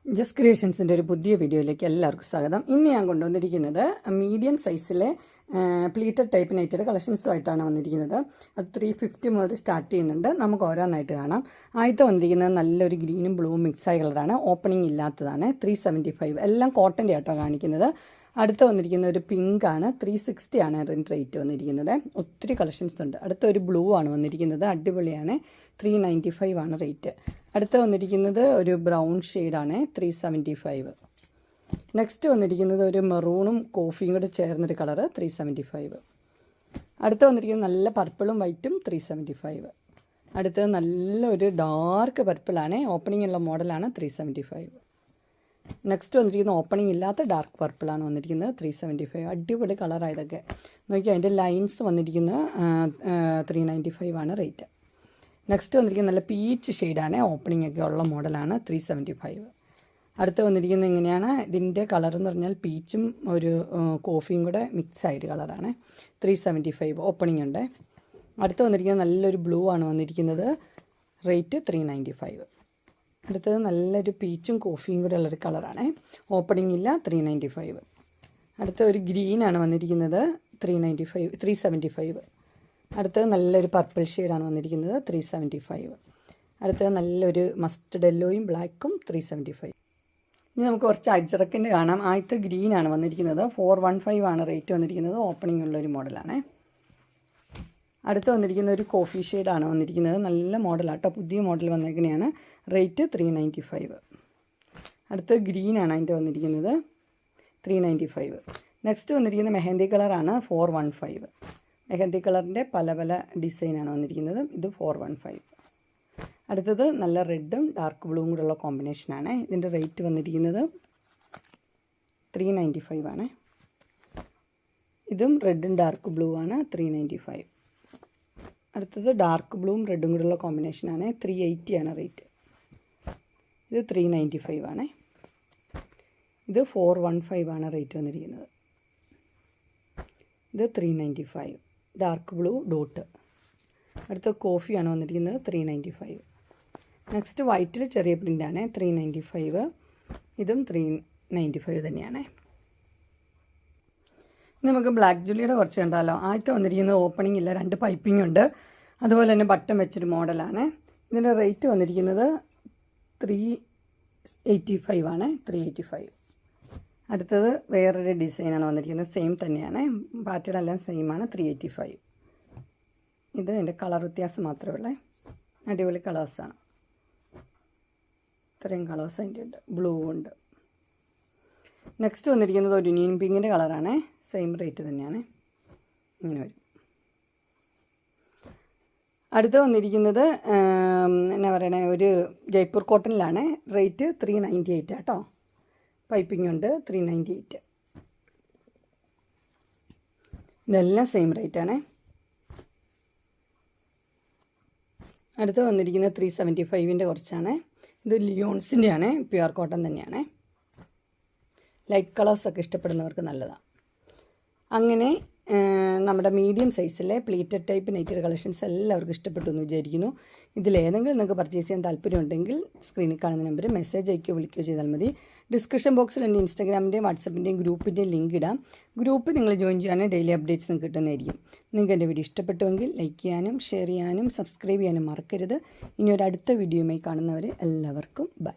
Just ക്രിയേഷൻസിൻ്റെ ഒരു പുതിയ വീഡിയോയിലേക്ക് എല്ലാവർക്കും സ്വാഗതം. ഇന്ന് ഞാൻ കൊണ്ടുവന്നിരിക്കുന്നത് മീഡിയം സൈസിലെ പ്ലീറ്റഡ് ടൈപ്പ് നൈറ്റിയുടെ കളക്ഷൻസുമായിട്ടാണ് വന്നിരിക്കുന്നത്. അത് 350 മുതൽ സ്റ്റാർട്ട് ചെയ്യുന്നുണ്ട്. നമുക്ക് ഓരോന്നായിട്ട് കാണാം. ആദ്യത്തെ വന്നിരിക്കുന്നത് നല്ലൊരു ഗ്രീനും ബ്ലൂവും മിക്സായ കളറാണ്. ഓപ്പണിംഗ് ഇല്ലാത്തതാണ്. 375 എല്ലാം കോട്ടൻ്റെ ആട്ടോ കാണിക്കുന്നത്. അടുത്ത് വന്നിരിക്കുന്ന ഒരു പിങ്കാണ്. 360 ആണ് റേറ്റ് വന്നിരിക്കുന്നത്. ഒത്തിരി കളക്ഷൻസ് ഉണ്ട്. അടുത്ത ഒരു ബ്ലൂ ആണ് വന്നിരിക്കുന്നത്. അടിപൊളിയാണ്. 395 ആണ് റേറ്റ്. അടുത്ത് വന്നിരിക്കുന്നത് ഒരു ബ്രൗൺ ഷെയ്ഡാണ്. 375. നെക്സ്റ്റ് വന്നിരിക്കുന്നത് ഒരു മെറൂണും കോഫിയും കൂടെ ചേർന്നൊരു കളറ്. 375. അടുത്ത് വന്നിരിക്കുന്നത് നല്ല പർപ്പിളും വൈറ്റും. 375. അടുത്തത് നല്ലൊരു ഡാർക്ക് പർപ്പിളാണ്. ഓപ്പണിംഗ് ഉള്ള മോഡലാണ്. 375. നെക്സ്റ്റ് വന്നിരിക്കുന്ന ഓപ്പണിംഗ് ഇല്ലാത്ത ഡാർക്ക് പർപ്പിളാണ് വന്നിരിക്കുന്നത്. 375. അടിപൊളി കളറാണ് ഇതൊക്കെ. നോക്കിയാൽ അതിൻ്റെ ലൈൻസ് വന്നിരിക്കുന്നത് 395 ആണ് റേറ്റ്. നെക്സ്റ്റ് വന്നിരിക്കുന്നത് നല്ല പീച്ച് ഷെയ്ഡാണ്. ഓപ്പണിംഗ് ഒക്കെ ഉള്ള മോഡലാണ്. 375. അടുത്ത് വന്നിരിക്കുന്നത് ഇങ്ങനെയാണ്. ഇതിൻ്റെ കളർ എന്ന് പറഞ്ഞാൽ പീച്ചും ഒരു കോഫിയും കൂടെ മിക്സ് ആയിട്ട് കളറാണ്. 375 ഓപ്പണിംഗ് ഉണ്ട്. അടുത്ത് വന്നിരിക്കുന്നത് നല്ലൊരു ബ്ലൂ ആണ് വന്നിരിക്കുന്നത്. റേറ്റ് 395. അടുത്തത് നല്ലൊരു പീച്ചും കോഫിയും കൂടെ ഉള്ളൊരു കളറാണ്. ഓപ്പണിംഗ് ഇല്ല. 395. അടുത്ത ഒരു ഗ്രീനാണ് വന്നിരിക്കുന്നത്. 375. അടുത്തത് നല്ലൊരു പർപ്പിൾ ഷെയ്ഡാണ് വന്നിരിക്കുന്നത്. 375. അടുത്തത് നല്ലൊരു മസ്റ്റർഡ് യെല്ലോയും ബ്ലാക്കും. 375. ഇനി നമുക്ക് കുറച്ച് അജ്രക്കിൻ്റെ കാണാം. ആദ്യത്തെ ഗ്രീനാണ് വന്നിരിക്കുന്നത്. 415 ആണ് റേറ്റ് വന്നിരിക്കുന്നത്. ഓപ്പണിംഗ് ഉള്ളൊരു മോഡലാണ്. അടുത്ത് വന്നിരിക്കുന്ന ഒരു കോഫി ഷെയ്ഡാണ് വന്നിരിക്കുന്നത്. നല്ല മോഡലാട്ടോ. പുതിയ മോഡൽ വന്നിരിക്കുന്നതാണ്. റേറ്റ് 395. അടുത്ത് ഗ്രീനാണ് അതിൻ്റെ വന്നിരിക്കുന്നത്. 395. നെക്സ്റ്റ് വന്നിരിക്കുന്ന മെഹന്തി കളറാണ്. 415. മെഹന്തി കളറിൻ്റെ പല പല ഡിസൈനാണ് വന്നിരിക്കുന്നത്. ഇത് 415. അടുത്തത് നല്ല റെഡും ഡാർക്ക് ബ്ലൂവും കൂടെയുള്ള കോമ്പിനേഷനാണ്. ഇതിൻ്റെ റേറ്റ് വന്നിരിക്കുന്നത് 395 ആണ്. ഇതും റെഡും ഡാർക്ക് ബ്ലൂ ആണ്. 395. അടുത്തത് ഡാർക്ക് ബ്ലൂവും റെഡും കൂടെയുള്ള കോമ്പിനേഷനാണ്. 380 ആണ് റേറ്റ്. ഇത് 395 ആണ്. ഇത് 415 ആണ് റേറ്റ് വന്നിരിക്കുന്നത്. ഇത് 395. Dark blue dot. അടുത്ത കോഫിയാണ് വന്നിരിക്കുന്നത്. 395. നെക്സ്റ്റ് വൈറ്റിൽ ചെറിയ പ്രിൻ്റാണ്. 395. ഇതും 395 തന്നെയാണ്. നമുക്ക് ബ്ലാക്ക് ജൂലിയുടെ കുറച്ച് കണ്ടാലോ. ആദ്യത്തെ വന്നിരിക്കുന്നത് ഓപ്പണിംഗ് ഇല്ല. 2 പൈപ്പിംഗ് ഉണ്ട്. അതുപോലെ തന്നെ ബട്ടൺ വെച്ചൊരു മോഡലാണ്. ഇതിൻ്റെ റേറ്റ് വന്നിരിക്കുന്നത് 385 ആണ്. 385. അടുത്തത് വേറൊരു ഡിസൈനാണ് വന്നിരിക്കുന്നത്. സെയിം തന്നെയാണ്. പാറ്റേൺ എല്ലാം സെയിമാണ്. 385. ഇത് എൻ്റെ കളർ വ്യത്യാസം മാത്രമേ ഉള്ളൂ. അടിപൊളി കളേഴ്സാണ്. ഇത്രയും കളേഴ്സ് അതിൻ്റെ ഉണ്ട്. ബ്ലൂ ഉണ്ട്. നെക്സ്റ്റ് വന്നിരിക്കുന്നത് ഒരു യൂണിയൻ പിങ്കിൻ്റെ കളറാണ്. സെയിം റേറ്റ് തന്നെയാണ്. ഇങ്ങനെ വരും. അടുത്ത് വന്നിരിക്കുന്നത് എന്നാ പറയണേ, ഒരു ജയ്പൂർ കോട്ടണിലാണ്. റേറ്റ് 398 ആട്ടോ. പൈപ്പിംഗ് ഉണ്ട്. 398. ഇതെല്ലാം സെയിം റേറ്റാണ്. അടുത്ത് വന്നിരിക്കുന്നത് 375ൻ്റെ കുറച്ചാണ്. ഇത് ലിയോൺസിൻ്റെയാണ്. പ്യുവർ കോട്ടൺ തന്നെയാണ്. ലൈറ്റ് കളേഴ്സൊക്കെ ഇഷ്ടപ്പെടുന്നവർക്ക് നല്ലതാണ്. അങ്ങനെ നമ്മുടെ മീഡിയം സൈസിലെ പ്ലീറ്റഡ് ടൈപ്പ് നൈറ്റഡ് കളക്ഷൻസ് എല്ലാവർക്കും ഇഷ്ടപ്പെട്ടു എന്ന് വിചാരിക്കുന്നു. ഇതിലേതെങ്കിലും നിങ്ങൾക്ക് പർച്ചേസ് ചെയ്യാൻ താല്പര്യമുണ്ടെങ്കിൽ സ്ക്രീനിൽ കാണുന്ന നമ്പർ മെസ്സേജ് അയക്കുകയോ വിളിക്കുകയോ ചെയ്താൽ മതി. ഡിസ്ക്രിപ്ഷൻ ബോക്സിൽ എൻ്റെ ഇൻസ്റ്റാഗ്രാമിൻ്റെയും വാട്സപ്പിൻ്റെയും ഗ്രൂപ്പിൻ്റെയും ലിങ്ക് ഇടാം. ഗ്രൂപ്പ് നിങ്ങൾ ജോയിൻ ചെയ്യുകയാണെങ്കിൽ ഡെയിലി അപ്ഡേറ്റ്സ് നിങ്ങൾക്ക് കിട്ടുന്നതായിരിക്കും. നിങ്ങൾക്ക് എൻ്റെ വീഡിയോ ഇഷ്ടപ്പെട്ടുവെങ്കിൽ ലൈക്ക് ചെയ്യാനും ഷെയർ ചെയ്യാനും സബ്സ്ക്രൈബ് ചെയ്യാനും മറക്കരുത്. ഇനി ഒരു അടുത്ത വീഡിയോയുമായി കാണുന്നവരെ എല്ലാവർക്കും ബൈ.